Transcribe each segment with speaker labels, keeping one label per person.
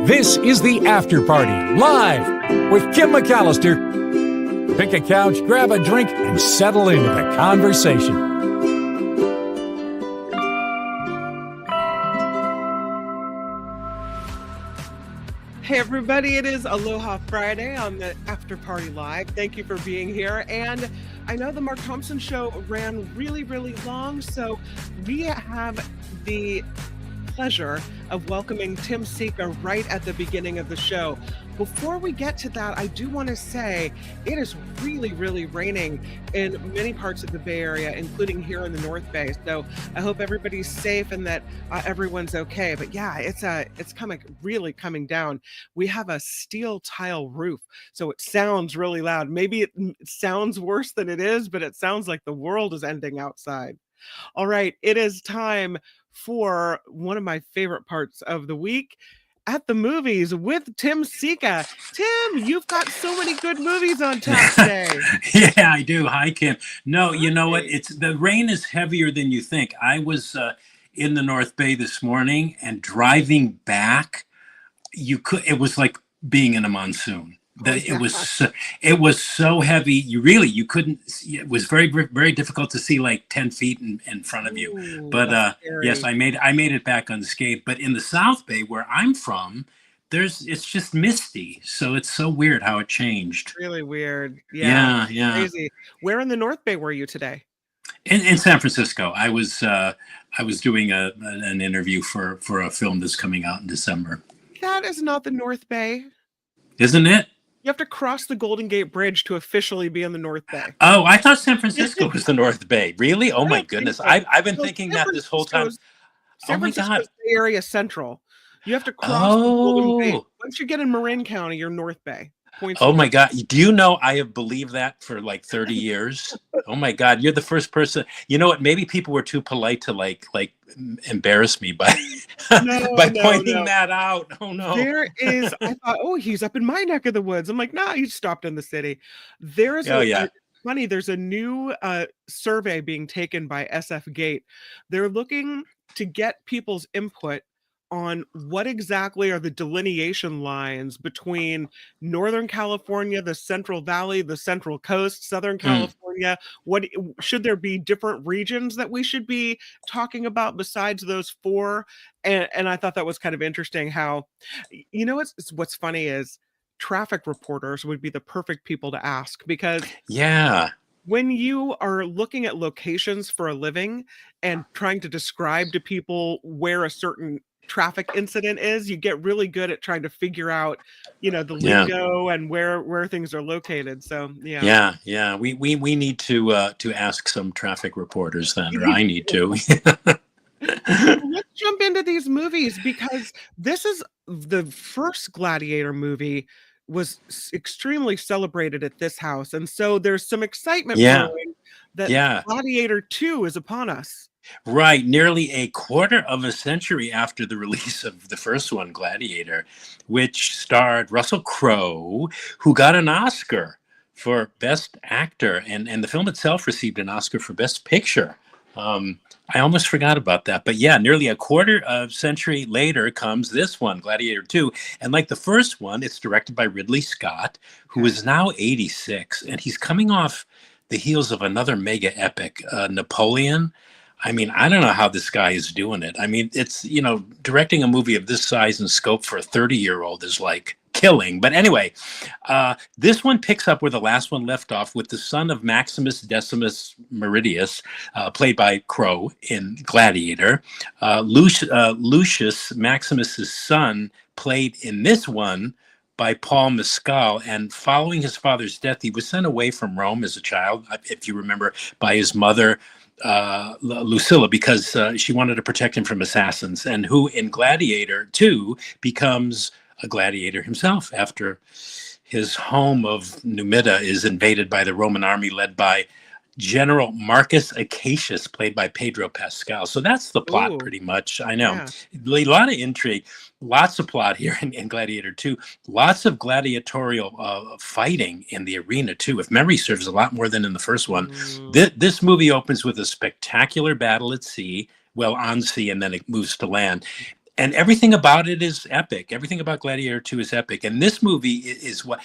Speaker 1: This is the After Party, live with Kim McAllister. Pick a couch, grab a drink, and settle into the conversation.
Speaker 2: Hey everybody, it is Aloha Friday on the After Party Live. Thank you for being here. And I know the Mark Thompson show ran really, really long, so we have the pleasure of welcoming Tim Sika right at the beginning of the show. Before we get to that, I do want to say it is really, really raining in many parts of the Bay Area, including here in the North Bay. So I hope everybody's safe and that everyone's okay. But yeah, it's really coming down. We have a steel tile roof, so it sounds really loud. Maybe it sounds worse than it is, but it sounds like the world is ending outside. All right, it is time for one of my favorite parts of the week, At the Movies with Tim Sika. Tim, you've got so many good movies on tap today.
Speaker 3: Yeah, I do. Hi, Kim. No, you know what? The rain is heavier than you think. I was in the North Bay this morning, and driving back, it was like being in a monsoon. It was so heavy. You couldn't. It was very, very difficult to see like 10 feet in front of you.
Speaker 2: Ooh,
Speaker 3: but yes, I made it back unscathed. But in the South Bay, where I'm from, it's just misty. So it's so weird how it changed.
Speaker 2: Really weird. Yeah. Crazy. Where in the North Bay were you today?
Speaker 3: In San Francisco. I was doing an interview for a film that's coming out in December. That
Speaker 2: is not the North Bay,
Speaker 3: isn't it?
Speaker 2: You have to cross the Golden Gate Bridge to officially be in the North Bay.
Speaker 3: Oh, I thought San Francisco was the North Bay. Really? Oh my goodness. So. I've been thinking that this whole time.
Speaker 2: San Francisco's Bay Area Central. You have to cross the Golden Gate. Once you get in Marin County, you're North Bay.
Speaker 3: Oh my God. Do you know I have believed that for like 30 years? Oh my God. You're the first person. You know what? Maybe people were too polite to like embarrass me by pointing that out. Oh no.
Speaker 2: I thought, he's up in my neck of the woods. I'm like, no, he's stopped in the city. There's a new survey being taken by SF Gate. They're looking to get people's input on what exactly are the delineation lines between Northern California, the Central Valley, the Central Coast, Southern California. What should there be different regions that we should be talking about besides those four? And I thought that was kind of interesting how, what's funny is traffic reporters would be the perfect people to ask, because when you are looking at locations for a living and trying to describe to people where a certain traffic incident is, you get really good at trying to figure out, the lingo and where things are located. So we need to ask some traffic reporters then, or I need to. Let's jump into these movies, because this is the first Gladiator movie was extremely celebrated at this house, and so there's some excitement growing that Gladiator 2 is upon us.
Speaker 3: Right, nearly a quarter of a century after the release of the first one, Gladiator, which starred Russell Crowe, who got an Oscar for Best Actor, and the film itself received an Oscar for Best Picture. I almost forgot about that, but yeah, nearly a quarter of a century later comes this one, Gladiator 2, and like the first one, it's directed by Ridley Scott, who is now 86, and he's coming off the heels of another mega epic, Napoleon. I mean, I don't know how this guy is doing it. I mean, it's, directing a movie of this size and scope for a 30-year-old is like killing. But anyway, this one picks up where the last one left off, with the son of Maximus Decimus Meridius, played by Crowe in Gladiator. Lucius, Maximus's son, played in this one by Paul Mescal, and following his father's death, he was sent away from Rome as a child, if you remember, by his mother, Lucilla, because she wanted to protect him from assassins, and who in Gladiator 2 becomes a gladiator himself after his home of Numida is invaded by the Roman army led by General Marcus Acacius, played by Pedro Pascal. So that's the plot pretty much. I know. A lot of intrigue, lots of plot here in Gladiator 2, lots of gladiatorial fighting in the arena too. If memory serves, a lot more than in the first one. This movie opens with a spectacular battle at sea, on sea, and then it moves to land. and everything about it is epic. Everything about Gladiator 2 is epic. And this movie is what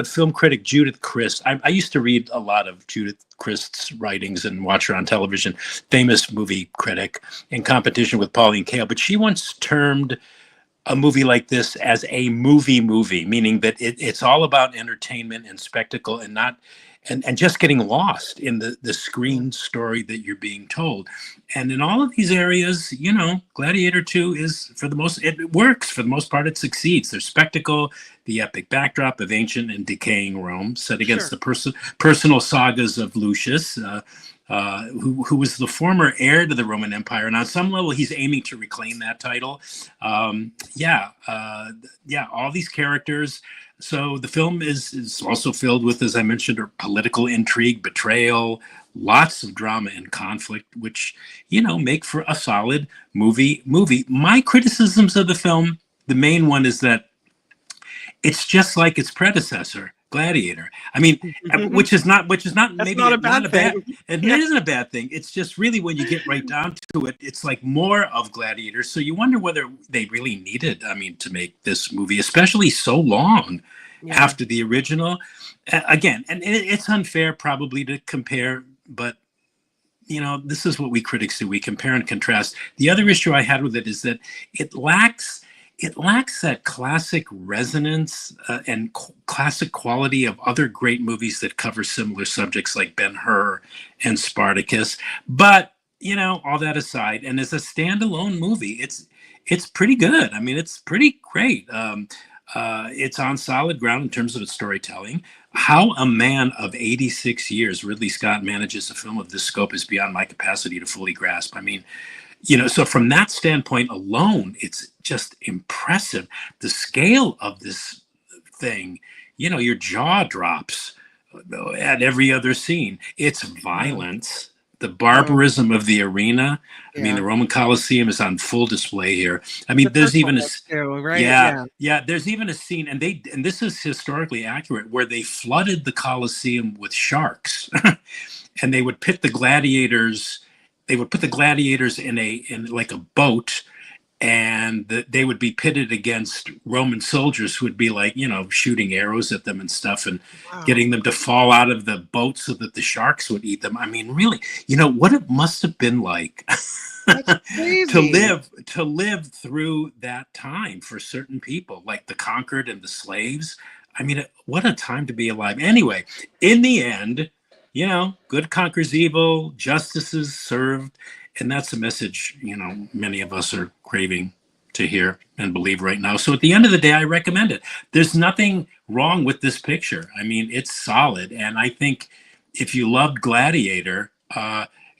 Speaker 3: film critic Judith Crist, I used to read a lot of Judith Crist's writings and watch her on television, famous movie critic in competition with Pauline Kael. But she once termed a movie like this as a movie, meaning that it's all about entertainment and spectacle and not and just getting lost in the screen story that you're being told. And in all of these areas, Gladiator 2 is, it works. For the most part, it succeeds. There's spectacle, the epic backdrop of ancient and decaying Rome set against the personal sagas of Lucius, who was the former heir to the Roman Empire. And on some level, he's aiming to reclaim that title. All these characters. So the film is also filled with, as I mentioned, political intrigue, betrayal, lots of drama and conflict, which, make for a solid movie. My criticisms of the film, the main one is that it's just like its predecessor, Gladiator. I mean, which is not maybe not a bad thing. It isn't a bad thing. It's just really, when you get right down to it, it's like more of Gladiator. So you wonder whether they really needed, to make this movie, especially so long after the original. Again, and it's unfair probably to compare, but this is what we critics do. We compare and contrast. The other issue I had with it is that it lacks that classic resonance and classic quality of other great movies that cover similar subjects like Ben-Hur and Spartacus. But, all that aside, and as a standalone movie, it's pretty good. It's pretty great. It's on solid ground in terms of its storytelling. How a man of 86 years, Ridley Scott, manages a film of this scope is beyond my capacity to fully grasp. So from that standpoint alone, it's just impressive. The scale of this thing, your jaw drops at every other scene. It's violence, the barbarism of the arena. The Roman Colosseum is on full display here. There's even there's even a scene, and this is historically accurate, where they flooded the Colosseum with sharks, and they would pit the gladiators. They would put the gladiators in like a boat, and they would be pitted against Roman soldiers who would be like, shooting arrows at them and stuff, and getting them to fall out of the boat so that the sharks would eat them. Really, what it must have been like to live through that time for certain people, like the conquered and the slaves. What a time to be alive. Anyway, in the end, good conquers evil, justice is served. And that's a message, many of us are craving to hear and believe right now. So at the end of the day, I recommend it. There's nothing wrong with this picture. It's solid. And I think if you loved Gladiator,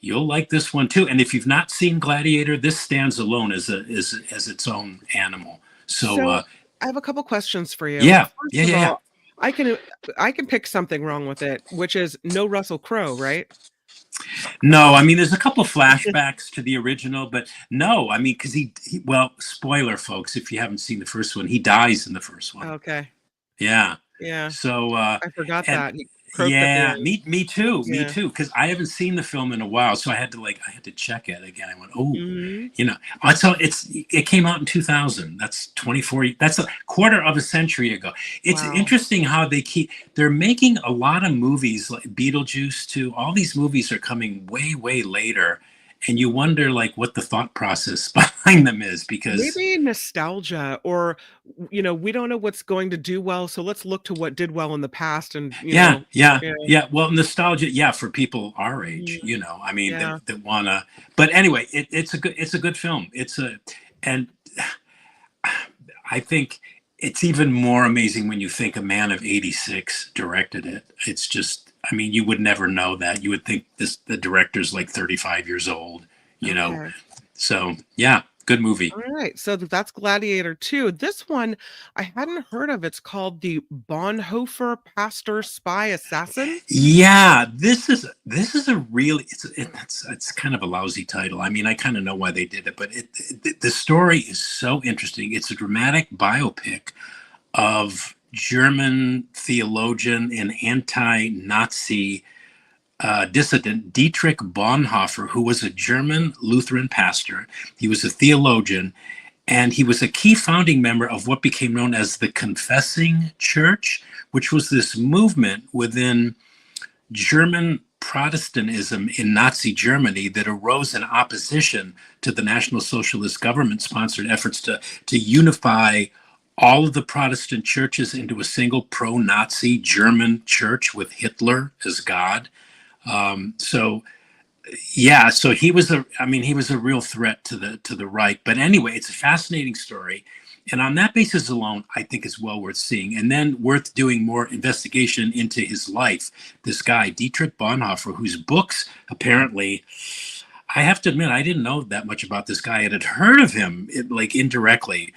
Speaker 3: you'll like this one too. And if you've not seen Gladiator, this stands alone as its own animal. So
Speaker 2: I have a couple questions for you.
Speaker 3: Yeah.
Speaker 2: First of all, I can pick something wrong with it, which is no Russell Crowe, right?
Speaker 3: No, there's a couple flashbacks to the original, but no, because he spoiler, folks, if you haven't seen the first one, he dies in the first one.
Speaker 2: Okay.
Speaker 3: Yeah.
Speaker 2: Yeah.
Speaker 3: So
Speaker 2: I forgot that.
Speaker 3: Me too. Because I haven't seen the film in a while, so I had to check it again. I went, it came out in 2000. That's 24. That's a quarter of a century ago. It's interesting how they're making a lot of movies like Beetlejuice too. All these movies are coming way, way later. And you wonder what the thought process behind them is, because
Speaker 2: maybe nostalgia, or we don't know what's going to do well, so let's look to what did well in the past. And
Speaker 3: well, nostalgia, for people our age, that wanna. But anyway, it's a good film. And I think it's even more amazing when you think a man of 86 directed it. It's just. You would never know that. You would think the director's like 35 years old, Okay. So, good movie.
Speaker 2: All right. So that's Gladiator 2. This one I hadn't heard of. It's called the Bonhoeffer Pastor Spy Assassin.
Speaker 3: Yeah, this is a really it's kind of a lousy title. I kind of know why they did it, but the story is so interesting. It's a dramatic biopic of German theologian and anti-Nazi dissident Dietrich Bonhoeffer, who was a German Lutheran pastor. He was a theologian, And he was a key founding member of what became known as the Confessing Church, which was this movement within German Protestantism in Nazi Germany that arose in opposition to the National Socialist government-sponsored efforts to unify all of the Protestant churches into a single pro-Nazi German church with Hitler as God. So he was a real threat to the right. But anyway, it's a fascinating story. And on that basis alone, I think it's well worth seeing, and then worth doing more investigation into his life. This guy, Dietrich Bonhoeffer, whose books apparently, I have to admit, I didn't know that much about this guy. I had heard of him, like indirectly,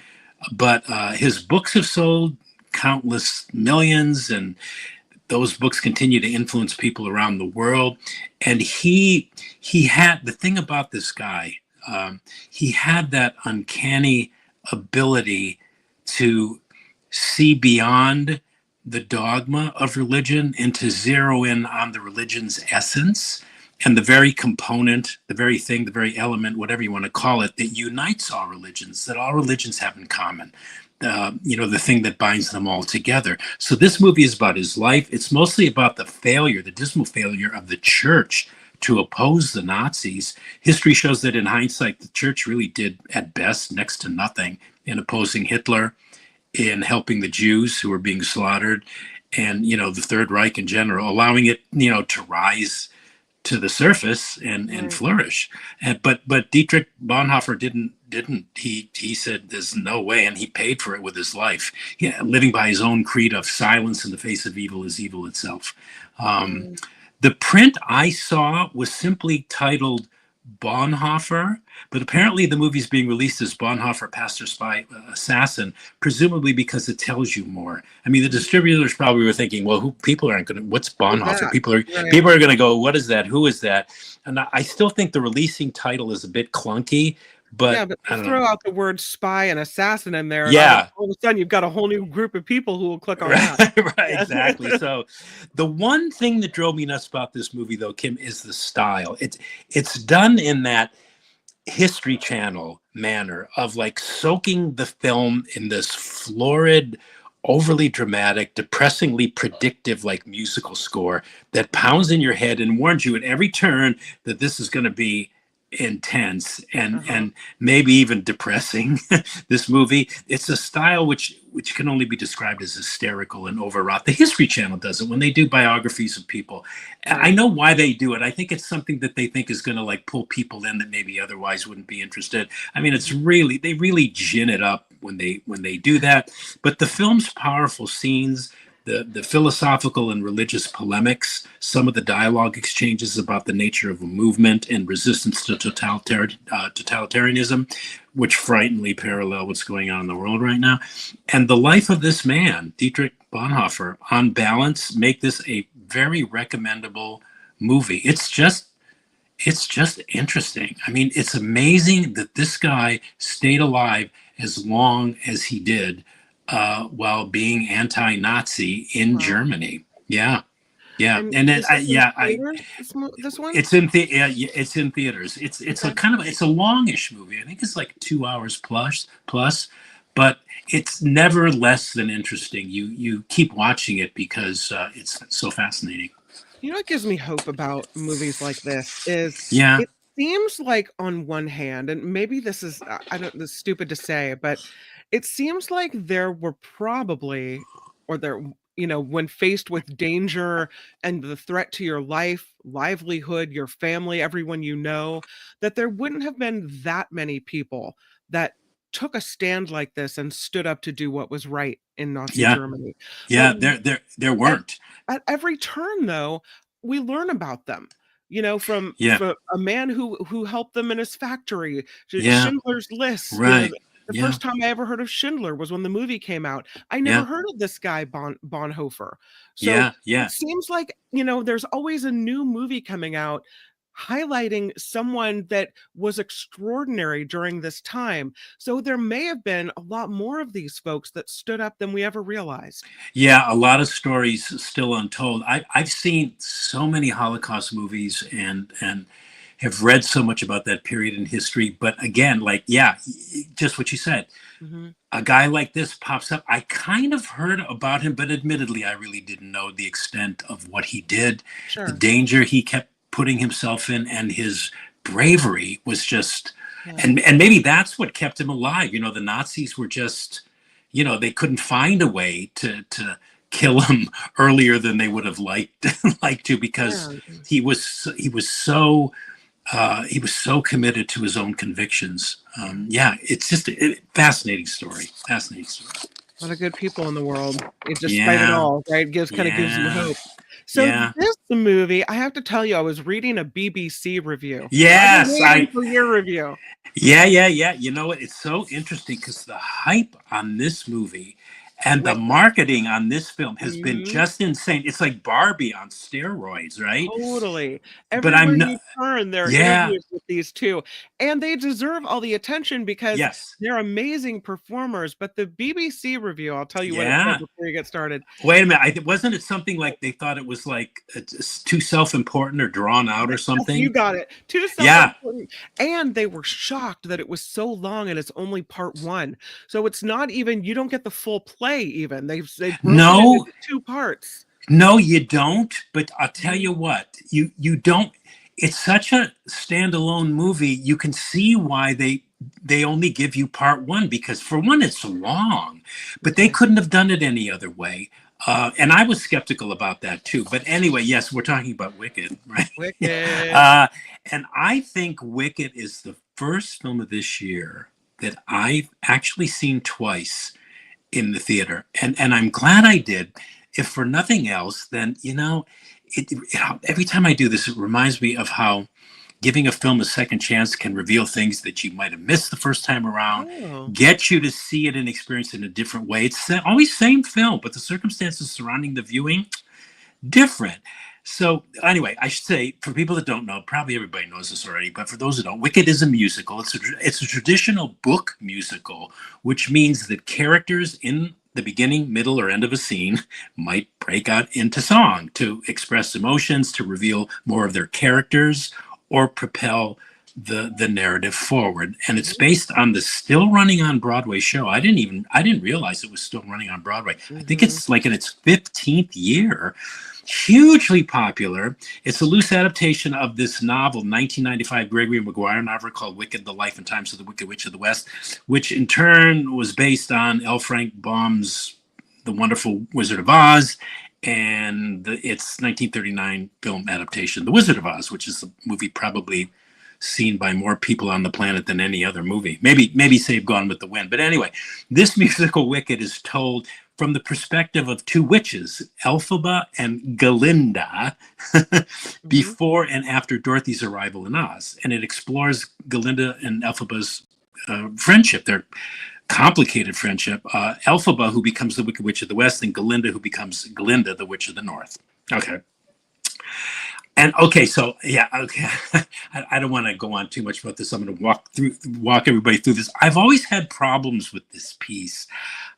Speaker 3: but his books have sold countless millions, and those books continue to influence people around the world. And he had, the thing about this guy, he had that uncanny ability to see beyond the dogma of religion and to zero in on the religion's essence and the very component, the very thing, the very element, whatever you want to call it, that unites all religions, that all religions have in common. The thing that binds them all together. So this movie is about his life. It's mostly about the failure, the dismal failure of the church to oppose the Nazis. History shows that in hindsight, the church really did at best next to nothing in opposing Hitler, in helping the Jews who were being slaughtered, and, the Third Reich in general, allowing it, to rise to the surface and flourish. But Dietrich Bonhoeffer didn't. He said there's no way, and he paid for it with his life. Living by his own creed of silence in the face of evil is evil itself. The print I saw was simply titled Bonhoeffer, but apparently the movie's being released as Bonhoeffer, Pastor, Spy, Assassin, presumably because it tells you more. I mean, the distributors probably were thinking, well, people aren't going to, what's Bonhoeffer? People are going to go, what is that? Who is that? And I still think the releasing title is a bit clunky. But
Speaker 2: throw out the word spy and assassin in there.
Speaker 3: And
Speaker 2: all of a sudden, you've got a whole new group of people who will click on
Speaker 3: that. Right, exactly. So, the one thing that drove me nuts about this movie, though, Kim, is the style. It's done in that History Channel manner of like soaking the film in this florid, overly dramatic, depressingly predictive, like musical score that pounds in your head and warns you at every turn that this is going to be intense and maybe even depressing. This movie, it's a style which can only be described as hysterical and overwrought. The History Channel does it when they do biographies of people. I know why they do it. I think it's something that they think is going to like pull people in that maybe otherwise wouldn't be interested. I mean, they really gin it up when they do that. But the film's powerful scenes, the philosophical and religious polemics, some of the dialogue exchanges about the nature of a movement and resistance to totalitarianism, which frighteningly parallel what's going on in the world right now, and the life of this man, Dietrich Bonhoeffer, on balance, make this a very recommendable movie. It's just interesting. I mean, it's amazing that this guy stayed alive as long as he did, while being anti-Nazi in Germany. Yeah. And then
Speaker 2: this one?
Speaker 3: It's in theaters. It's a longish movie. I think it's like 2 hours plus, but it's never less than interesting. You keep watching it because it's so fascinating.
Speaker 2: What gives me hope about movies like this is it seems like on one hand, and maybe this is this is stupid to say, but it seems like there were probably, when faced with danger and the threat to your life, livelihood, your family, everyone you know, that there wouldn't have been that many people that took a stand like this and stood up to do what was right in Nazi Germany.
Speaker 3: Yeah, there weren't.
Speaker 2: At every turn, though, we learn about them. From a man who helped them in his factory, Schindler's List.
Speaker 3: Right.
Speaker 2: The first time I ever heard of Schindler was when the movie came out. I never heard of this guy, Bonhoeffer. So it seems like, there's always a new movie coming out highlighting someone that was extraordinary during this time. So there may have been a lot more of these folks that stood up than we ever realized.
Speaker 3: Yeah, a lot of stories still untold. I've seen so many Holocaust movies and have read so much about that period in history. But again, like, yeah, just what you said.
Speaker 2: Mm-hmm.
Speaker 3: A guy like this pops up. I kind of heard about him, but admittedly, I really didn't know the extent of what he did,
Speaker 2: Sure.
Speaker 3: the danger he kept putting himself in, and his bravery was just, and maybe that's what kept him alive. You know, the Nazis were just, you know, they couldn't find a way to kill him earlier than they would have liked to, because he was so committed to his own convictions. Yeah, it's just a fascinating story. Fascinating story.
Speaker 2: A lot of good people in the world. It just despite it all, right? Gives you hope. So this movie, I have to tell you, I was reading a BBC review.
Speaker 3: Yes,
Speaker 2: for your review.
Speaker 3: Yeah. You know what? It's so interesting because the hype on this movie and the marketing on this film has been just insane. It's like Barbie on steroids, right?
Speaker 2: Totally. Everywhere you turn, there are interviews with these two. And they deserve all the attention because they're amazing performers. But the BBC review, I'll tell you what it said before you get started.
Speaker 3: Wait a minute. Wasn't it something like they thought it was like too self-important or drawn out or something?
Speaker 2: You got it. Too self-important. And they were shocked that it was so long and it's only part 1. So it's not even, you don't get the full play even. They've broken it into 2 parts.
Speaker 3: No, you don't. But I'll tell you what, you don't. It's such a standalone movie. You can see why they only give you part 1, because for one, it's long, but they couldn't have done it any other way. And I was skeptical about that too. But anyway, yes, we're talking about Wicked, right?
Speaker 2: Wicked.
Speaker 3: And I think Wicked is the first film of this year that I've actually seen twice in the theater. And I'm glad I did. If for nothing else, then, you know, every time I do this, it reminds me of how giving a film a second chance can reveal things that you might have missed the first time around, get you to see it and experience it in a different way. It's always same film, but the circumstances surrounding the viewing, different. So anyway, I should say, for people that don't know, probably everybody knows this already, but for those who don't, Wicked is a musical. It's a traditional book musical, which means that characters in the beginning, middle, or end of a scene might break out into song to express emotions, to reveal more of their characters, or propel the narrative forward. And it's based on the still running on Broadway show. I didn't realize it was still running on Broadway. I think it's like in its 15th year. Hugely popular. It's a loose adaptation of this novel, 1995 Gregory Maguire novel called Wicked: The Life and Times of the Wicked Witch of the West, which in turn was based on L. Frank Baum's The Wonderful Wizard of Oz and its 1939 film adaptation, The Wizard of Oz, which is a movie probably seen by more people on the planet than any other movie. Maybe save Gone with the Wind. But anyway, this musical Wicked is told from the perspective of 2 witches, Elphaba and Galinda, before and after Dorothy's arrival in Oz. And it explores Galinda and Elphaba's friendship, their complicated friendship. Elphaba, who becomes the Wicked Witch of the West, and Galinda, who becomes Glinda, the Witch of the North. Okay. And okay, so yeah, okay. I don't want to go on too much about this. I'm going to walk everybody through this. I've always had problems with this piece.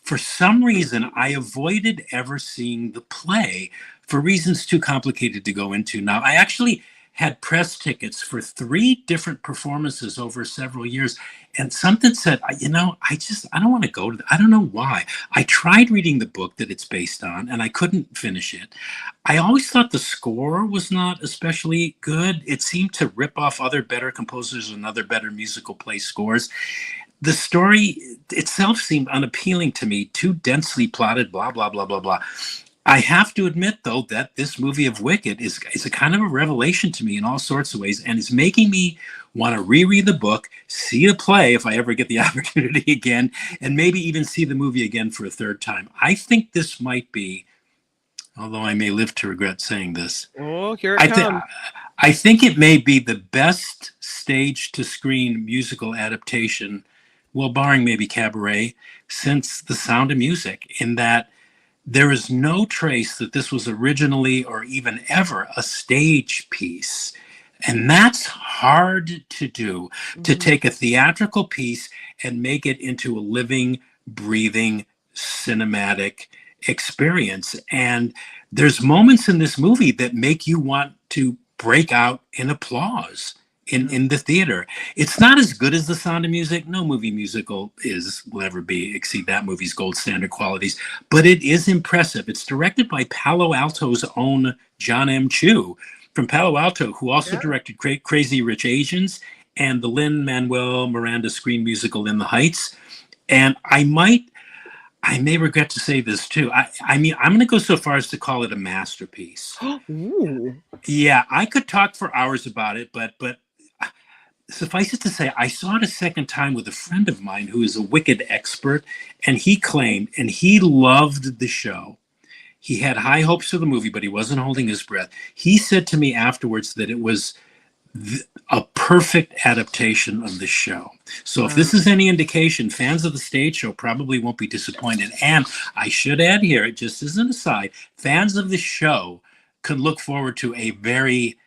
Speaker 3: For some reason, I avoided ever seeing the play for reasons too complicated to go into. Now, I actually had press tickets for 3 different performances over several years. And something said, you know, I don't want to go to I don't know why. I tried reading the book that it's based on and I couldn't finish it. I always thought the score was not especially good. It seemed to rip off other better composers and other better musical play scores. The story itself seemed unappealing to me, too densely plotted, blah, blah, blah, blah, blah. I have to admit, though, that this movie of Wicked is a kind of a revelation to me in all sorts of ways, and is making me want to reread the book, see the play if I ever get the opportunity again, and maybe even see the movie again for a 3rd time. I think this might be, although I may live to regret saying this.
Speaker 2: Oh, here it comes.
Speaker 3: I think it may be the best stage-to-screen musical adaptation, well, barring maybe Cabaret, since The Sound of Music, in that there is no trace that this was originally or even ever a stage piece. And that's hard to do, to take a theatrical piece and make it into a living, breathing, cinematic experience. And there's moments in this movie that make you want to break out in applause. in the theater. It's not as good as The Sound of Music. No movie musical will ever exceed that movie's gold standard qualities, but it is impressive. It's directed by Palo Alto's own John M. Chu from Palo Alto, who also directed Crazy Rich Asians and the Lin-Manuel Miranda screen musical In the Heights. And I may regret to say this too. I mean, I'm going to go so far as to call it a masterpiece.
Speaker 2: Ooh.
Speaker 3: Yeah, I could talk for hours about it, but suffice it to say, I saw it a second time with a friend of mine who is a Wicked expert, and he claimed, and he loved the show. He had high hopes for the movie, but he wasn't holding his breath. He said to me afterwards that it was a perfect adaptation of the show. So if this is any indication, fans of the stage show probably won't be disappointed. And I should add here, just as an aside, fans of the show could look forward to a very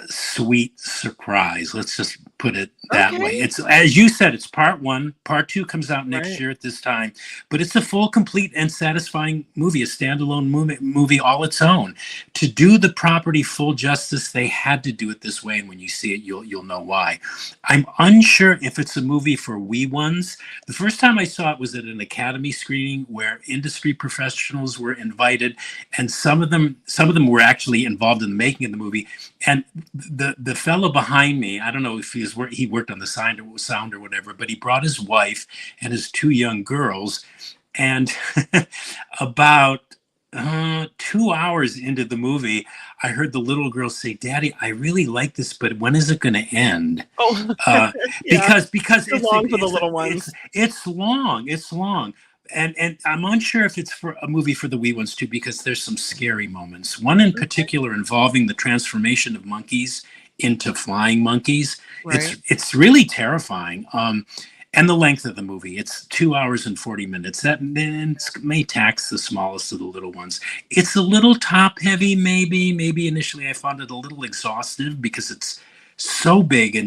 Speaker 3: sweet surprise. Let's just put it that way. It's, as you said, it's part one. Part two comes out next year at this time, but it's a full, complete, and satisfying movie, a standalone movie all its own. To do the property full justice, they had to do it this way, and when you see it, you'll know why. I'm unsure if it's a movie for wee ones. The first time I saw it was at an Academy screening where industry professionals were invited, and some of them were actually involved in the making of the movie. And the fellow behind me, I don't know if he worked on the sound or whatever, but he brought his wife and his two young girls, and about 2 hours into the movie, I heard the little girl say, "Daddy, I really like this, but when is it going to end?" Because it's long for the little ones. It's long. And I'm unsure if it's for a movie for the wee ones too, because there's some scary moments. One in particular involving the transformation of monkeys into flying monkeys. Right. It's really terrifying. And the length of the movie, it's 2 hours and 40 minutes. That may tax the smallest of the little ones. It's a little top heavy, maybe initially I found it a little exhaustive because it's so big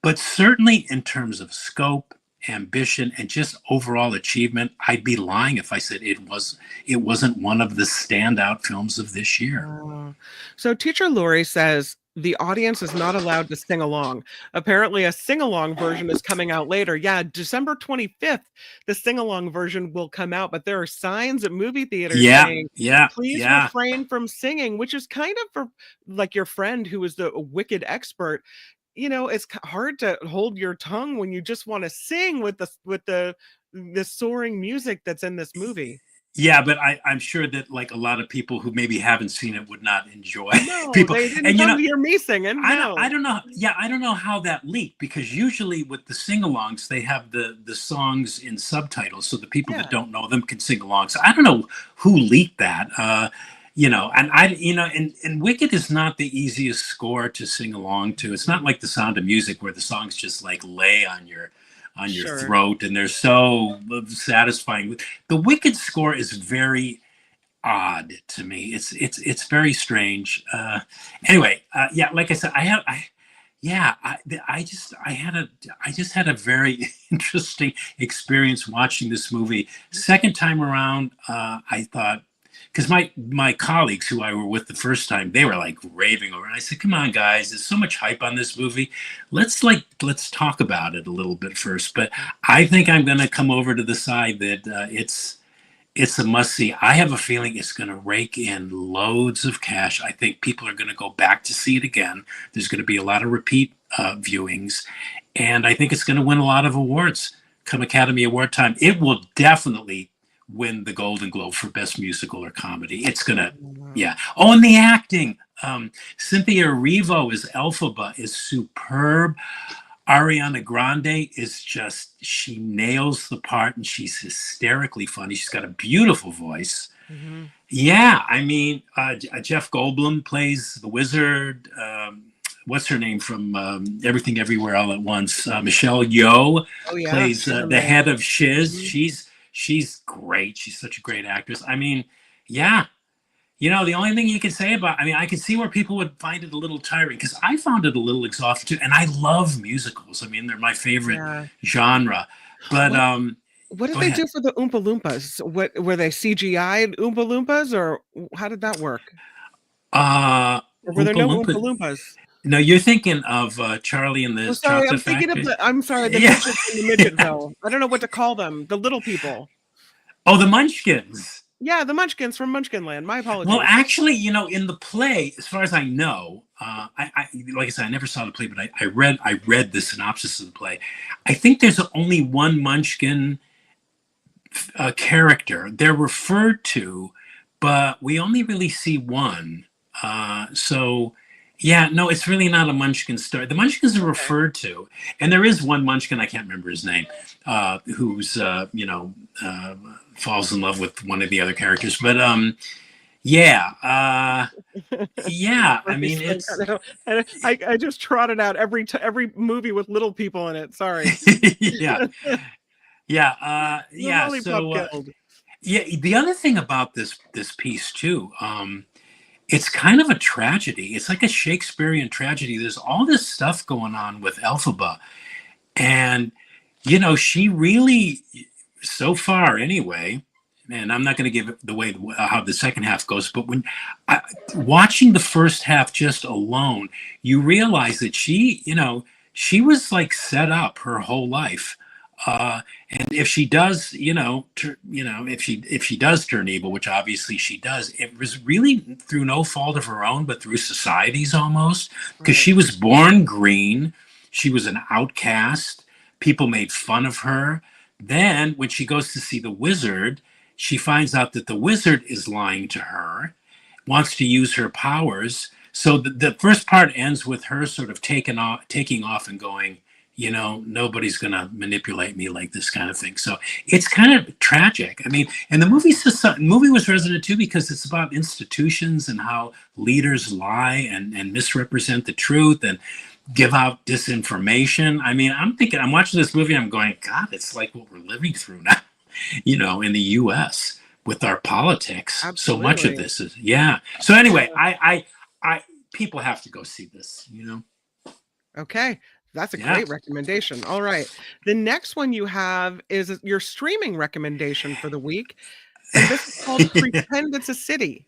Speaker 3: but certainly in terms of scope, ambition, and just overall achievement, I'd be lying if I said it wasn't one of the standout films of this year.
Speaker 2: So Teacher Lori says the audience is not allowed to sing along. Apparently a sing-along version is coming out later. Yeah, December 25th, the sing-along version will come out, but there are signs at movie theaters saying, please refrain from singing, which is kind of for like your friend who is the Wicked expert. You know, it's hard to hold your tongue when you just want to sing with the soaring music that's in this movie.
Speaker 3: Yeah, but I'm sure that like a lot of people who maybe haven't seen it would not enjoy.
Speaker 2: No, they didn't come to hear me singing. No.
Speaker 3: I don't know. Yeah, I don't know how that leaked, because usually with the sing-alongs, they have the songs in subtitles, so the people that don't know them can sing along. So I don't know who leaked that. And Wicked is not the easiest score to sing along to. It's not like The Sound of Music where the songs just like lay on your throat and they're so satisfying. The Wicked score is very odd to me. It's very strange. Anyway, like I said, I just had a very interesting experience watching this movie. Second time around, I thought, because my colleagues who I were with the first time, they were like raving over it. I said, "Come on, guys, there's so much hype on this movie. Let's talk about it a little bit first." But I think I'm going to come over to the side that it's a must see. I have a feeling it's going to rake in loads of cash. I think people are going to go back to see it again. There's going to be a lot of repeat viewings, and I think it's going to win a lot of awards come Academy Award time. It will definitely win the Golden Globe for Best Musical or Comedy. It's gonna, Oh, and the acting. Cynthia Erivo as Elphaba is superb. Ariana Grande is she nails the part, and she's hysterically funny. She's got a beautiful voice. Mm-hmm. Yeah, I mean, Jeff Goldblum plays the wizard. What's her name from Everything Everywhere All at Once? Michelle Yeoh plays the head of Shiz. Mm-hmm. She's great. She's such a great actress. I mean, the only thing you can say I can see where people would find it a little tiring, because I found it a little exhausting too. And I love musicals. I mean, they're my favorite genre. But
Speaker 2: what did they do for the Oompa Loompas? What were they CGI'd Oompa Loompas, or how did that work? Or were there no Oompa Loompas?
Speaker 3: No, you're thinking of Charlie and the
Speaker 2: Oh, sorry, I'm
Speaker 3: Chocolate
Speaker 2: thinking of
Speaker 3: Factory.
Speaker 2: I'm sorry, the
Speaker 3: Yeah.
Speaker 2: midgets in the Midgetville. I don't know what to call them. The little people.
Speaker 3: Oh, the Munchkins.
Speaker 2: Yeah, the Munchkins from Munchkinland. My
Speaker 3: Well,
Speaker 2: apologies.
Speaker 3: actually, in the play, as far as I know, I like I said, I never saw the play, but I read the synopsis of the play. I think there's only one Munchkin character they're referred to, but we only really see one. So, yeah, no, it's really not a Munchkin story. The Munchkins are referred to, and there is one Munchkin, I can't remember his name, who's falls in love with one of the other characters. But yeah, yeah. I mean, it's
Speaker 2: I just trotted out every movie with little people in it. Sorry.
Speaker 3: yeah, yeah, yeah. So yeah, the other thing about this piece too, it's kind of a tragedy. It's like a Shakespearean tragedy. There's all this stuff going on with Elphaba, and she really, so far anyway. And I'm not going to give it the way how the second half goes, but when watching the first half just alone, you realize that she was like set up her whole life. And if she does, if she does turn evil, which obviously she does, it was really through no fault of her own, but through society's almost, because she was born green. She was an outcast. People made fun of her. Then when she goes to see the wizard, she finds out that the wizard is lying to her, wants to use her powers. So the first part ends with her sort of taking off and going, nobody's going to manipulate me like this kind of thing. So it's kind of tragic. I mean, and the movie was resonant too, because it's about institutions and how leaders lie and misrepresent the truth and give out disinformation. I mean, I'm watching this movie, I'm going, God, it's like what we're living through now, in the US with our politics. Absolutely. So much of this is, yeah. So anyway, I people have to go see this,
Speaker 2: Okay. That's a great recommendation. All right. The next one you have is your streaming recommendation for the week. And this is called Pretend It's a City.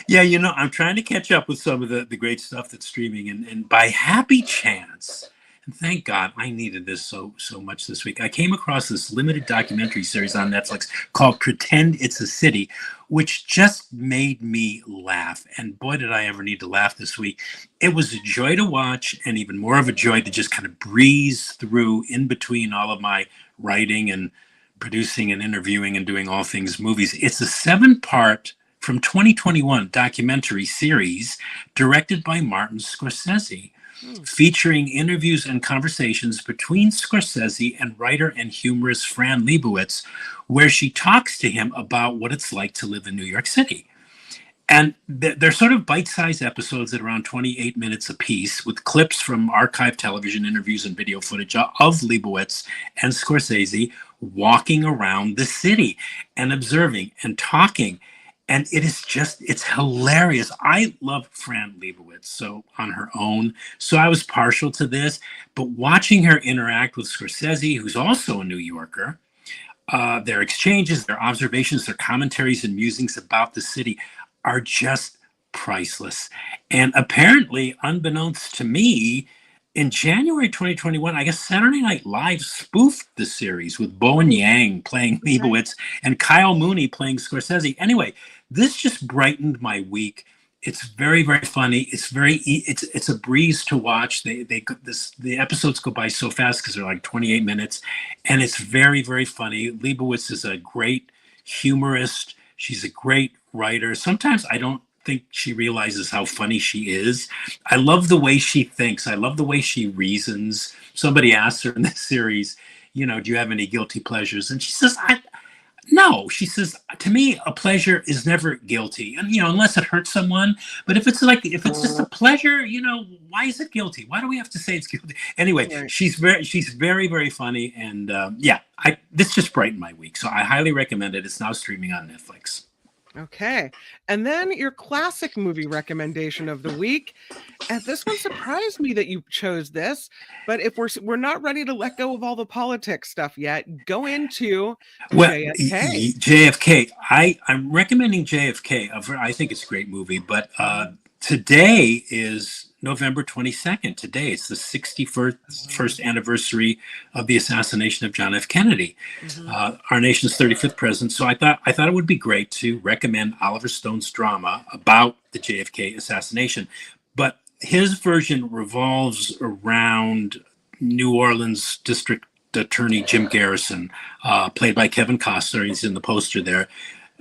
Speaker 3: Yeah, I'm trying to catch up with some of the great stuff that's streaming. And by happy chance, and thank God, I needed this so much this week, I came across this limited documentary series on Netflix called Pretend It's a City, which just made me laugh. And boy, did I ever need to laugh this week. It was a joy to watch, and even more of a joy to just kind of breeze through in between all of my writing and producing and interviewing and doing all things movies. It's a 7-part from 2021 documentary series directed by Martin Scorsese, featuring interviews and conversations between Scorsese and writer and humorist Fran Lebowitz, where she talks to him about what it's like to live in New York City. And they're sort of bite-sized episodes at around 28 minutes apiece, with clips from archived television interviews and video footage of Lebowitz and Scorsese walking around the city and observing and talking. And it's hilarious. I love Fran Lebowitz, so on her own. So I was partial to this, but watching her interact with Scorsese, who's also a New Yorker, their exchanges, their observations, their commentaries and musings about the city are just priceless. And apparently, unbeknownst to me, in January 2021, I guess Saturday Night Live spoofed the series with Bowen Yang playing Lebowitz and Kyle Mooney playing Scorsese. Anyway, this just brightened my week. It's very, very funny. It's a breeze to watch. The episodes go by so fast because they're like 28 minutes, and it's very, very funny. Lebowitz is a great humorist. She's a great writer. Sometimes I don't think she realizes how funny she is. I love the way she thinks. I love the way she reasons. Somebody asked her in this series, do you have any guilty pleasures? And she says, no. She says, to me, a pleasure is never guilty. And, unless it hurts someone. But if it's just a pleasure, why is it guilty? Why do we have to say it's guilty? Anyway, she's very, very funny. And this just brightened my week. So I highly recommend it. It's now streaming on Netflix.
Speaker 2: Okay. And then your classic movie recommendation of the week. And this one surprised me that you chose this, but if we're not ready to let go of all the politics stuff yet, go into JFK.
Speaker 3: JFK. I'm recommending JFK. I think it's a great movie, but today is November 22nd. Today it's the 61st anniversary of the assassination of John F. Kennedy, our nation's 35th president. So I thought it would be great to recommend Oliver Stone's drama about the JFK assassination, but his version revolves around New Orleans District Attorney Jim Garrison, played by Kevin Costner. He's in the poster there.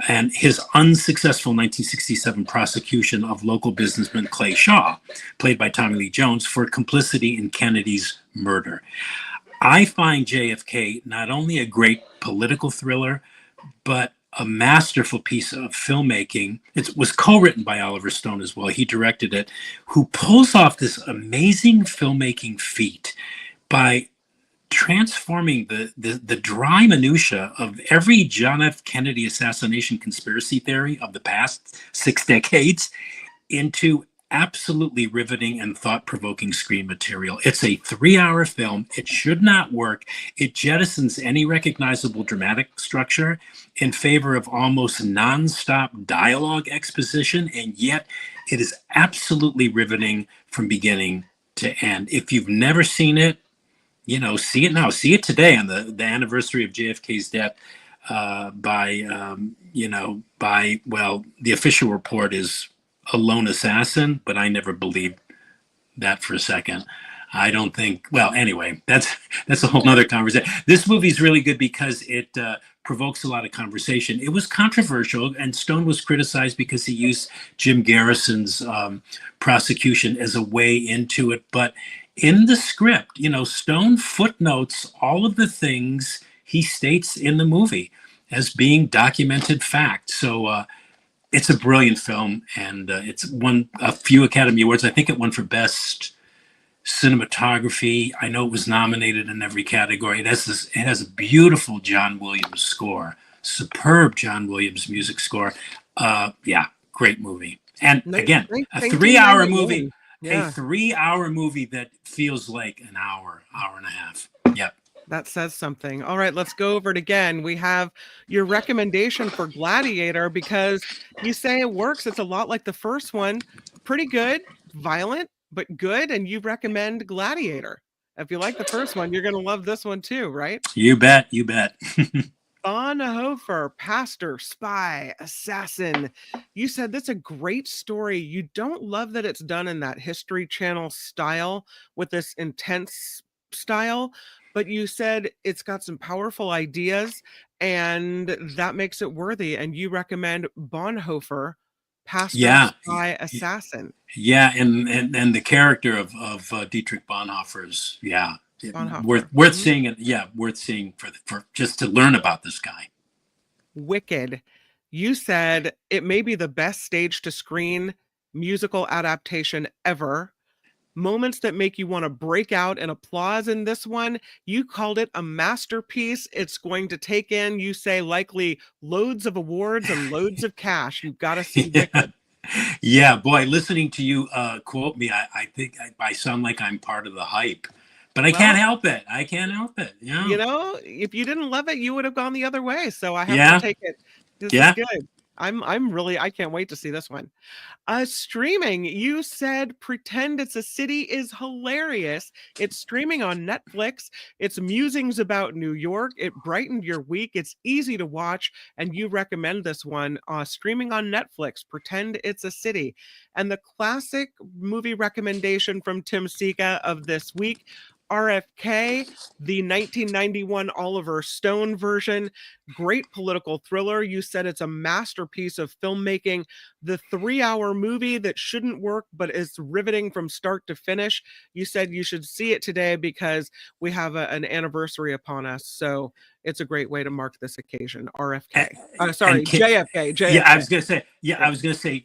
Speaker 3: And his unsuccessful 1967 prosecution of local businessman Clay Shaw, played by Tommy Lee Jones, for complicity in Kennedy's murder. I find JFK not only a great political thriller, but a masterful piece of filmmaking. It was co-written by Oliver Stone as well. He directed it, who pulls off this amazing filmmaking feat by transforming the dry minutia of every John F. Kennedy assassination conspiracy theory of the past 6 decades into absolutely riveting and thought-provoking screen material. It's a 3-hour film. It should not work. It jettisons any recognizable dramatic structure in favor of almost non-stop dialogue exposition, and yet it is absolutely riveting from beginning to end. If you've never seen it, see it now. See it today on the anniversary of JFK's death. The official report is a lone assassin, but I never believed that for a second. I don't think. Well, anyway, that's a whole nother conversation. This movie is really good because it provokes a lot of conversation. It was controversial, and Stone was criticized because he used Jim Garrison's prosecution as a way into it, but in the script, Stone footnotes all of the things he states in the movie as being documented fact. So it's a brilliant film, and it's won a few Academy Awards. I think it won for Best Cinematography. I know it was nominated in every category. It has a beautiful John Williams score, superb John Williams music score. Great movie. And again, a 3-hour movie. Yeah. A 3-hour movie that feels like an hour and a half. Yep.
Speaker 2: That says something. All right, let's go over it again. We have your recommendation for Gladiator because you say it works. It's a lot like the first one. Pretty good, violent, but good. And you recommend Gladiator. If you like the first one, you're going to love this one too, right?
Speaker 3: You bet.
Speaker 2: Bonhoeffer, pastor, spy, assassin. You said that's a great story. You don't love that it's done in that History Channel style with this intense style, but you said it's got some powerful ideas and that makes it worthy. And you recommend Bonhoeffer, pastor, spy, assassin.
Speaker 3: Yeah, and the character of Dietrich Bonhoeffer's, worth seeing it. Yeah, worth seeing for just to learn about this guy.
Speaker 2: Wicked. You said it may be the best stage to screen musical adaptation ever. Moments that make you want to break out and applause in this one. You called it a masterpiece. It's going to take in, you say, likely loads of awards and loads of cash. You've got to see Wicked.
Speaker 3: Yeah, boy, listening to you quote me, I think I sound like I'm part of the hype. But I can't help it. Yeah.
Speaker 2: If you didn't love it, you would have gone the other way. So I have to take it. This is good. I can't wait to see this one. Streaming, you said Pretend It's a City is hilarious. It's streaming on Netflix. It's musings about New York. It brightened your week. It's easy to watch, and you recommend this one streaming on Netflix, Pretend It's a City. And the classic movie recommendation from Tim Sika of this week, RFK, the 1991 Oliver Stone version. Great political thriller. You said it's a masterpiece of filmmaking. The 3-hour movie that shouldn't work, but is riveting from start to finish. You said you should see it today because we have an anniversary upon us. So it's a great way to mark this occasion. RFK. JFK.
Speaker 3: Yeah, I was going to say,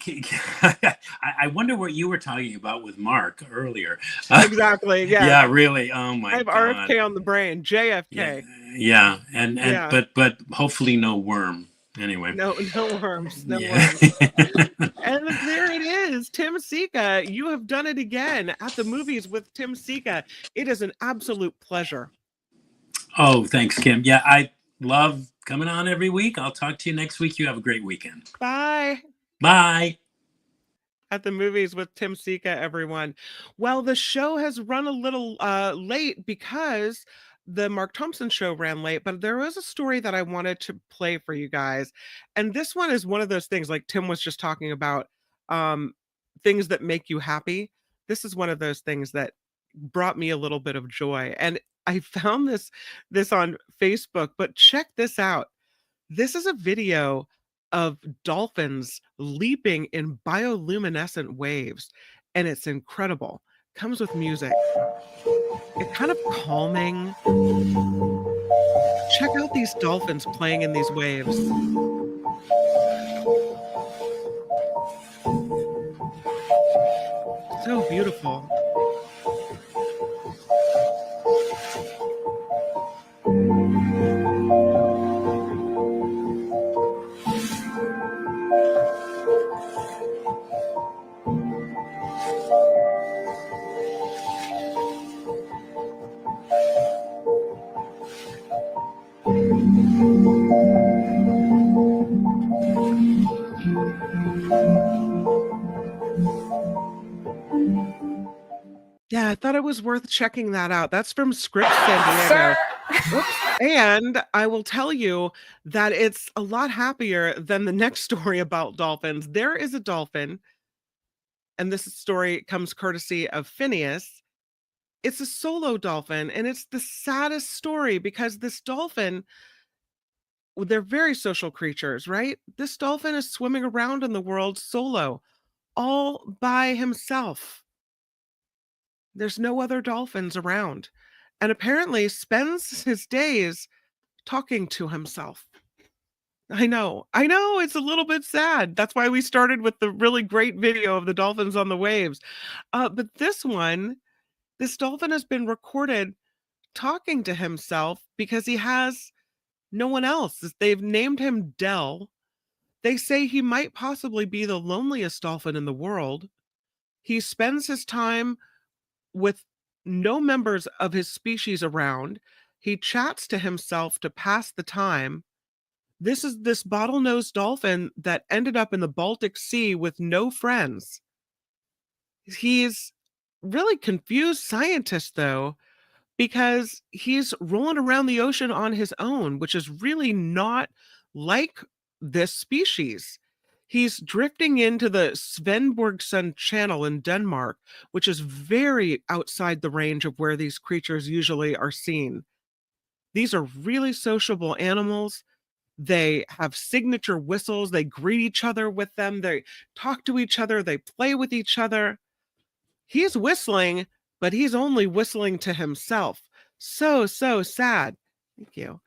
Speaker 3: I wonder what you were talking about with Mark earlier.
Speaker 2: Exactly. Yeah.
Speaker 3: Yeah, really. Oh my God.
Speaker 2: I have RFK on the brain. JFK.
Speaker 3: Yeah. But hopefully no worm. Anyway.
Speaker 2: No worms. No worms. And there it is. Tim Sika. You have done it again at the Movies with Tim Sika. It is an absolute pleasure.
Speaker 3: Oh, thanks, Kim. Yeah, I love coming on every week. I'll talk to you next week. You have a great weekend.
Speaker 2: Bye.
Speaker 3: Bye.
Speaker 2: at the movies with Tim Sika, everyone. Well, the show has run a little late because the Mark Thompson show ran late, but there was a story that I wanted to play for you guys. And this one is one of those things like Tim was just talking about, um, things that make you happy. This is one of those things that brought me a little bit of joy. And I found this on Facebook, but check this out. This is a video of dolphins leaping in bioluminescent waves, and it's incredible. Comes with music. It's kind of calming. Check out these dolphins playing in these waves. So beautiful. Yeah, I thought it was worth checking that out. That's from Scripps San Diego. Oops. And I will tell you that it's a lot happier than the next story about dolphins. There is a dolphin, and this story comes courtesy of Phineas. It's a solo dolphin, and it's the saddest story because this dolphin, well, they're very social creatures, right? This dolphin is swimming around in the world solo, all by himself. There's no other dolphins around, and apparently spends his days talking to himself. I know, it's a little bit sad. That's why we started with the really great video of the dolphins on the waves. But this dolphin has been recorded talking to himself because he has no one else. They've named him Dell. They say he might possibly be the loneliest dolphin in the world. He spends his time with no members of his species around. He chats to himself to pass the time. This is this bottlenose dolphin that ended up in the Baltic Sea with no friends. He's really confused scientist though, because he's rolling around the ocean on his own, which is really not like this species. He's drifting into the Svenborgsund Channel in Denmark, which is very outside the range of where these creatures usually are seen. These are really sociable animals. They have signature whistles. They greet each other with them. They talk to each other. They play with each other. He's whistling, but he's only whistling to himself. So sad. Thank you.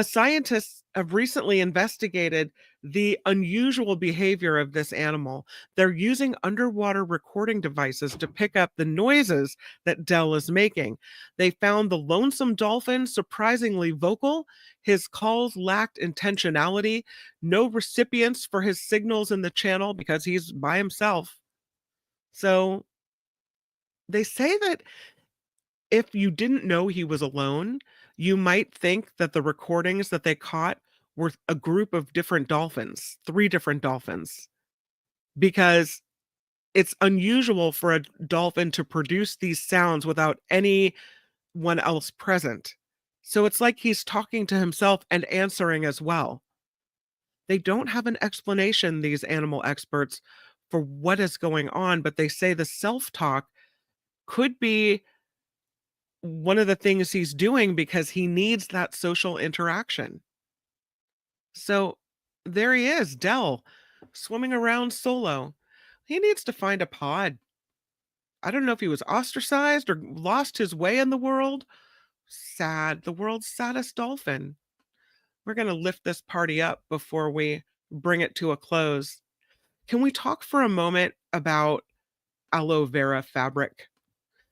Speaker 2: Scientists have recently investigated the unusual behavior of this animal. They're using underwater recording devices to pick up the noises that Dell is making. They found the lonesome dolphin surprisingly vocal. His calls lacked intentionality, no recipients for his signals in the channel because he's by himself. So they say that if you didn't know he was alone, you might think that the recordings that they caught were a group of different dolphins, 3 different dolphins, because it's unusual for a dolphin to produce these sounds without anyone else present. So it's like he's talking to himself and answering as well. They don't have an explanation, these animal experts, for what is going on, but they say the self-talk could be one of the things he's doing because he needs that social interaction. So there he is, Dell, swimming around solo. He needs to find a pod. I don't know if he was ostracized or lost his way in the world. Sad, the world's saddest dolphin. We're going to lift this party up before we bring it to a close. Can we talk for a moment about aloe vera fabric?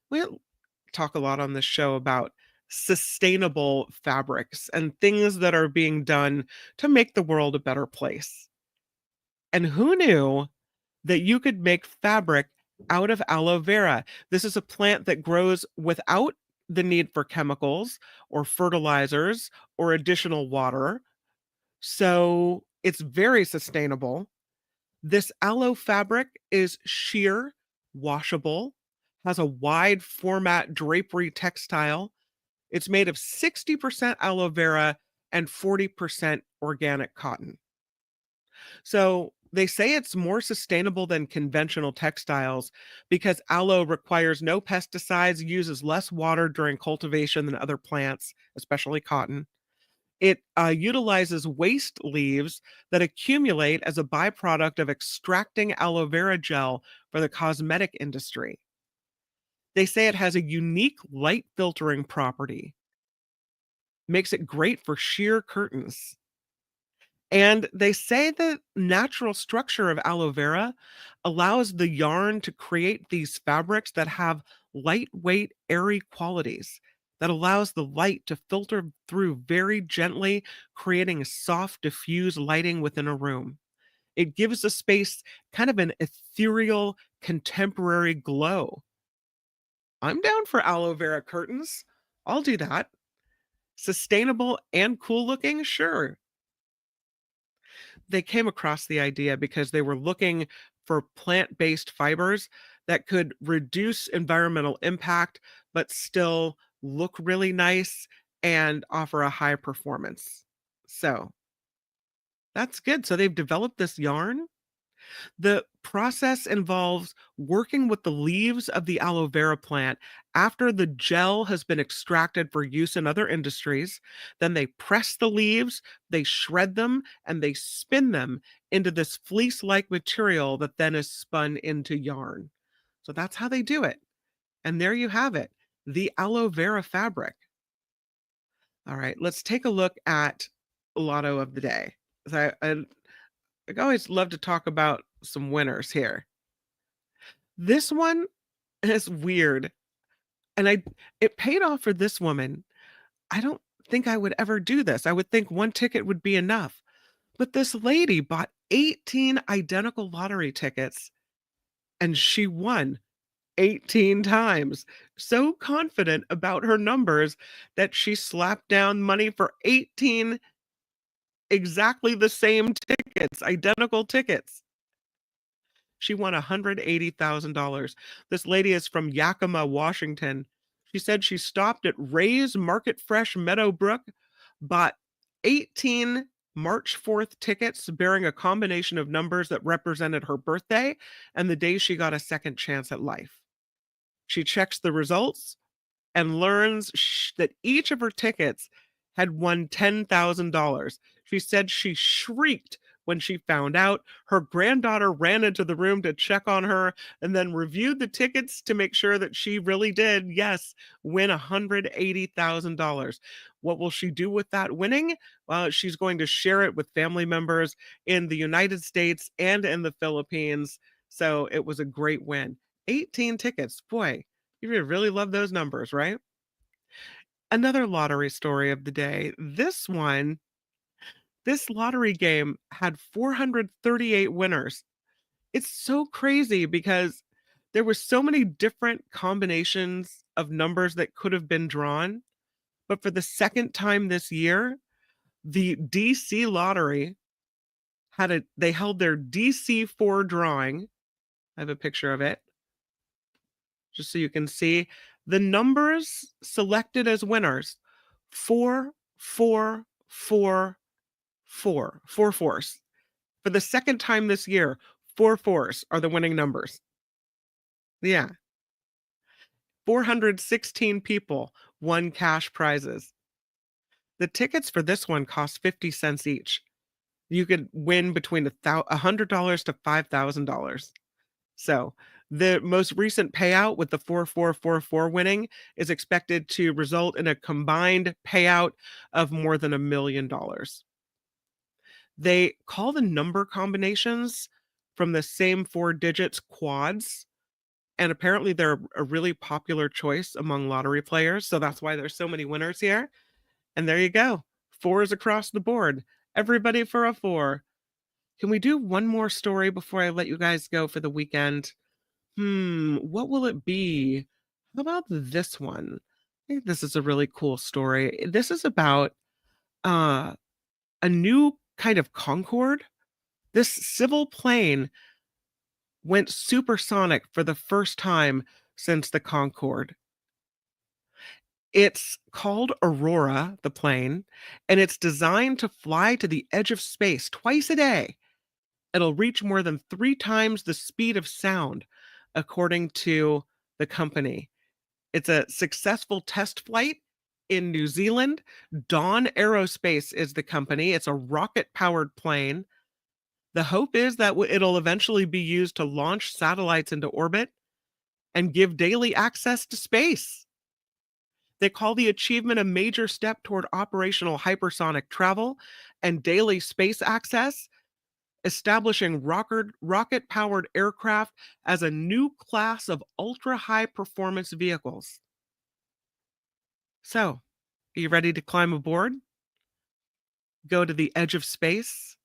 Speaker 2: We talk a lot on this show about sustainable fabrics and things that are being done to make the world a better place. And who knew that you could make fabric out of aloe vera? This is a plant that grows without the need for chemicals or fertilizers or additional water. So it's very sustainable. This aloe fabric is sheer, washable, has a wide format drapery textile. It's made of 60% aloe vera and 40% organic cotton. So they say it's more sustainable than conventional textiles because aloe requires no pesticides, uses less water during cultivation than other plants, especially cotton. It utilizes waste leaves that accumulate as a byproduct of extracting aloe vera gel for the cosmetic industry. They say it has a unique light filtering property, makes it great for sheer curtains. And they say the natural structure of aloe vera allows the yarn to create these fabrics that have lightweight, airy qualities that allows the light to filter through very gently, creating a soft, diffuse lighting within a room. It gives a space kind of an ethereal, contemporary glow. I'm down for aloe vera curtains. I'll do that. Sustainable and cool looking? Sure. They came across the idea because they were looking for plant-based fibers that could reduce environmental impact, but still look really nice and offer a high performance. So that's good. So they've developed this yarn. The process involves working with the leaves of the aloe vera plant after the gel has been extracted for use in other industries. Then they press the leaves, they shred them, and they spin them into this fleece like material that then is spun into yarn. So that's how they do it. And there you have it, the aloe vera fabric. All right, let's take a look at Lotto of the Day. So I always love to talk about some winners here. This one is weird, and it paid off for this woman. I don't think I would ever do this. I would think one ticket would be enough. But this lady bought 18 identical lottery tickets and she won 18 times. So confident about her numbers that she slapped down money for 18 exactly the same tickets, identical tickets. She won $180,000. This lady is from Yakima, Washington. She said she stopped at Ray's Market Fresh Meadowbrook, bought 18 March 4th tickets bearing a combination of numbers that represented her birthday and the day she got a second chance at life. She checks the results and learns that each of her tickets had won $10,000. She said she shrieked when she found out. Her granddaughter ran into the room to check on her and then reviewed the tickets to make sure that she really did, yes, win $180,000. What will she do with that winning? Well, she's going to share it with family members in the United States and in the Philippines. So it was a great win. 18 tickets. Boy, you really love those numbers, right? Another lottery story of the day. This lottery game had 438 winners. It's so crazy because there were so many different combinations of numbers that could have been drawn. But for the second time this year, the DC lottery they held their DC4 drawing. I have a picture of it, just so you can see the numbers selected as winners: 4, 4, 4, 4, 4 fours. For the second time this year, 4 fours are the winning numbers. Yeah. 416 people won cash prizes. The tickets for this one cost 50 cents each. You could win between $100 to $5,000. So the most recent payout with the 4444 winning is expected to result in a combined payout of more than $1 million. They call the number combinations from the same 4 digits quads, and apparently they're a really popular choice among lottery players, so that's why there's so many winners here. And there you go. 4s across the board. Everybody for a 4. Can we do one more story before I let you guys go for the weekend? What will it be? How about this one? I think this is a really cool story. This is about a new kind of Concorde This civil plane went supersonic for the first time since the Concorde. It's called Aurora, the plane, and it's designed to fly to the edge of space twice a day. It'll reach more than 3 times the speed of sound, according to the company. It's a successful test flight in New Zealand. Dawn Aerospace is the company. It's a rocket-powered plane. The hope is that it'll eventually be used to launch satellites into orbit and give daily access to space. They call the achievement a major step toward operational hypersonic travel and daily space access, establishing rocket-powered aircraft as a new class of ultra-high performance vehicles. So, are you ready to climb aboard? Go to the edge of space?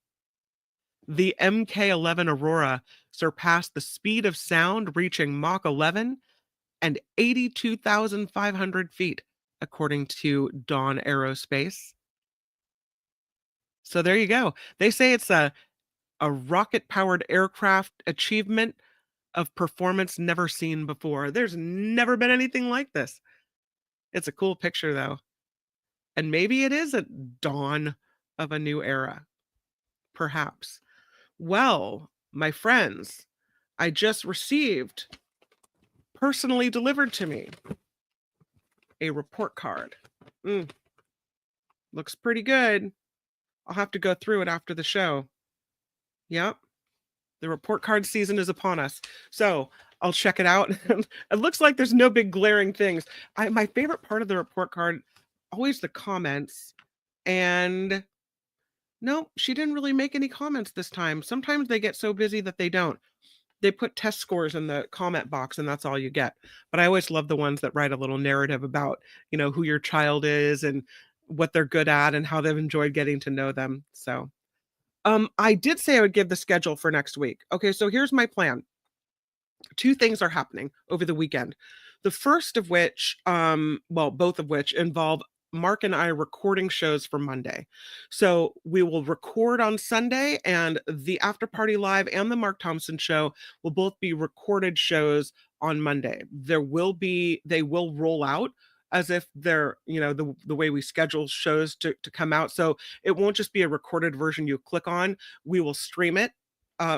Speaker 2: The Mk-11 Aurora surpassed the speed of sound, reaching Mach 11 and 82,500 feet, according to Dawn Aerospace. So there you go. They say it's a rocket-powered aircraft achievement of performance never seen before. There's never been anything like this. It's a cool picture, though. And maybe it is a dawn of a new era. Perhaps. Well, my friends, I just received, personally delivered to me, a report card. Looks pretty good. I'll have to go through it after the show. Yep. The report card season is upon us. So I'll check it out. It looks like there's no big glaring things. My favorite part of the report card, always the comments. And no, she didn't really make any comments this time. Sometimes they get so busy that they don't. They put test scores in the comment box and that's all you get. But I always love the ones that write a little narrative about, who your child is and what they're good at and how they've enjoyed getting to know them. So I did say I would give the schedule for next week. Okay, so here's my plan. 2 things are happening over the weekend. The first of which, both of which involve Mark and I recording shows for Monday. So we will record on Sunday, and the After Party Live and the Mark Thompson Show will both be recorded shows on Monday. They will roll out as if they're, the way we schedule shows to come out. So it won't just be a recorded version you click on. We will stream it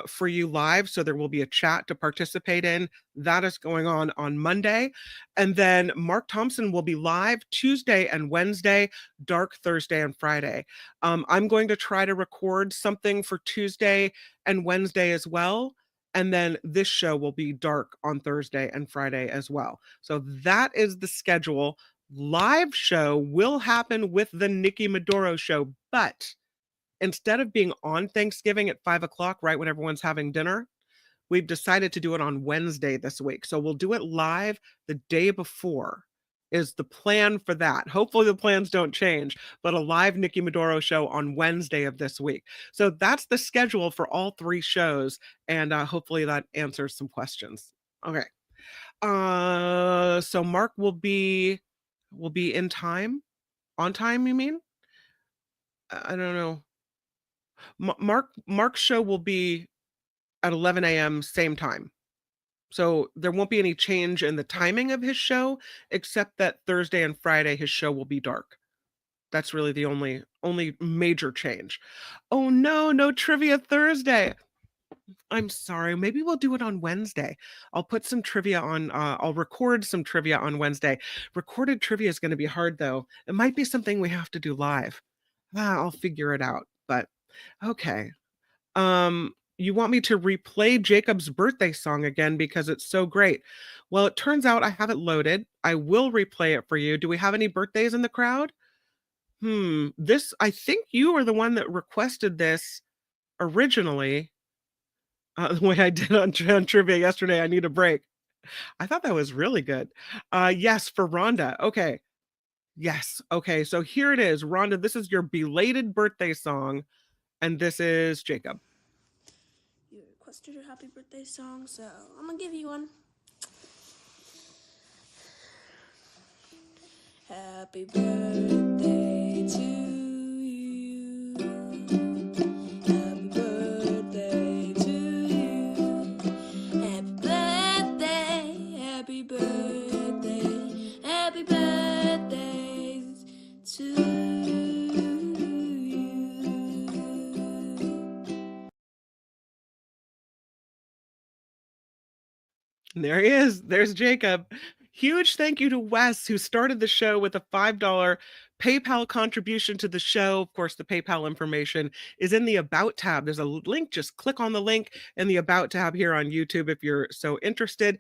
Speaker 2: for you live. So there will be a chat to participate in. That is going on Monday. And then Mark Thompson will be live Tuesday and Wednesday, dark Thursday and Friday. I'm going to try to record something for Tuesday and Wednesday as well. And then this show will be dark on Thursday and Friday as well. So that is the schedule. Live show will happen with the Nikki Maduro Show, but instead of being on Thanksgiving at 5:00, right when everyone's having dinner, we've decided to do it on Wednesday this week. So we'll do it live the day before is the plan for that. Hopefully the plans don't change, but a live Nikki Maduro show on Wednesday of this week. So that's the schedule for all 3 shows, and hopefully that answers some questions. Okay. So Mark will be in time. On time, you mean? I don't know. Mark's show will be at 11 a.m. same time. So there won't be any change in the timing of his show, except that Thursday and Friday his show will be dark. That's really the only major change. Oh no trivia Thursday. I'm sorry. Maybe we'll do it on Wednesday. I'll put some trivia on. I'll record some trivia on Wednesday. Recorded trivia is going to be hard though. It might be something we have to do live. I'll figure it out. But okay. You want me to replay Jacob's birthday song again because it's so great. Well, it turns out I have it loaded. I will replay it for you. Do we have any birthdays in the crowd? I think you are the one that requested this originally. The way I did on trivia yesterday, I need a break. I thought that was really good. Yes, for Rhonda. Okay. Yes. Okay. So here it is. Rhonda, this is your belated birthday song. And this is Jacob.
Speaker 4: You requested your happy birthday song, so I'm gonna give you one. Happy birthday to you. Happy birthday
Speaker 2: There he is. There's Jacob. Huge thank you to Wes, who started the show with a $5 PayPal contribution to the show. Of course, the PayPal information is in the About tab. There's a link. Just click on the link in the About tab here on YouTube if you're so interested.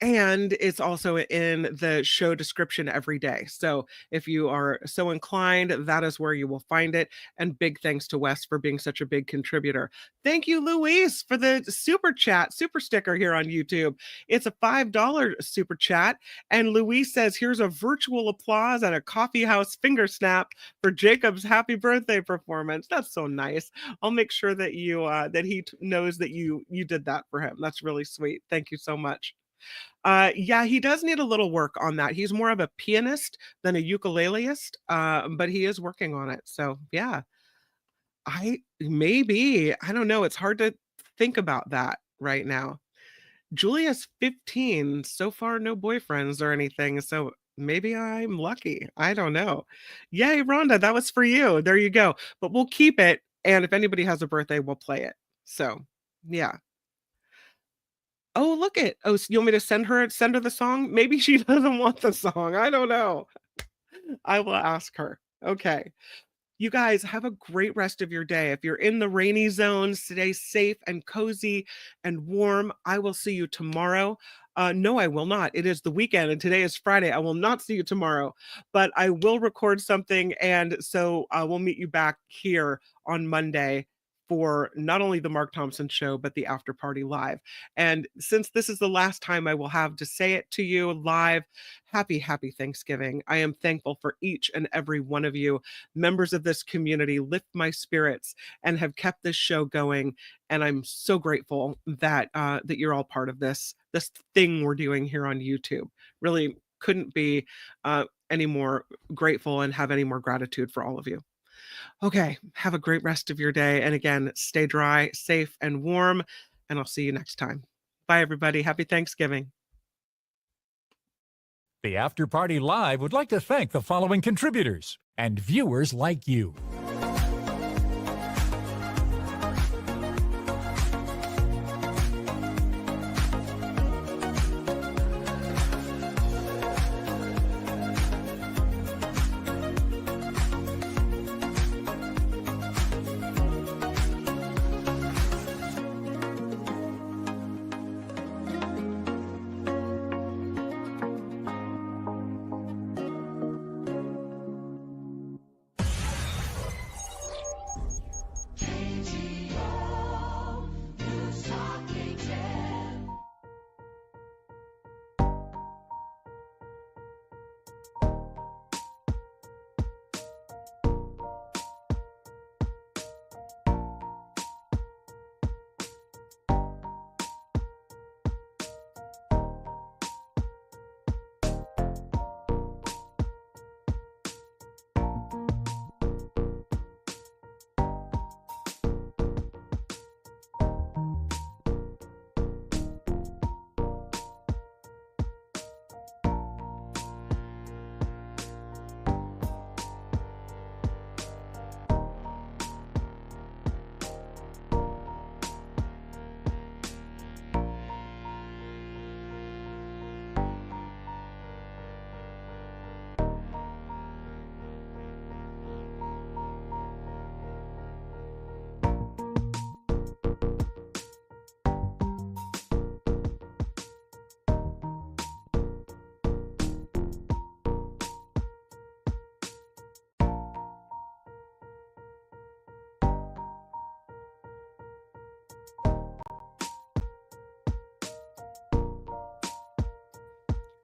Speaker 2: And it's also in the show description every day. So if you are so inclined, that is where you will find it. And big thanks to Wes for being such a big contributor. Thank you, Luis, for the super chat, super sticker here on YouTube. It's a $5 super chat. And Luis says, here's a virtual applause and a coffee house finger snap for Jacob's happy birthday performance. That's so nice. I'll make sure that you that he knows that you did that for him. That's really sweet. Thank you so much. Yeah, he does need a little work on that. He's more of a pianist than a ukuleleist, but he is working on it. So yeah, I don't know. It's hard to think about that right now. Julia's 15. So far, no boyfriends or anything. So maybe I'm lucky. I don't know. Yay, Rhonda, that was for you. There you go. But we'll keep it. And if anybody has a birthday, we'll play it. So yeah. Oh, look it. Oh, so you want me to send her the song? Maybe she doesn't want the song. I don't know. I will ask her. Okay. You guys have a great rest of your day. If you're in the rainy zones, stay safe and cozy and warm. I will see you tomorrow. No, I will not. It is the weekend and today is Friday. I will not see you tomorrow, but I will record something. And so we'll meet you back here on Monday for not only the Mark Thompson show, but the after party live. And since this is the last time I will have to say it to you live, happy Thanksgiving. I am thankful for each and every one of you. Members of this community lift my spirits and have kept this show going. And I'm so grateful that that you're all part of this thing we're doing here on YouTube. Really couldn't be any more grateful and have any more gratitude for all of you. Okay, have a great rest of your day. And again, stay dry, safe, and warm. And I'll see you next time. Bye, everybody. Happy Thanksgiving.
Speaker 1: The After Party Live would like to thank the following contributors and viewers like you.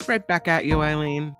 Speaker 2: Right back at you, Eileen.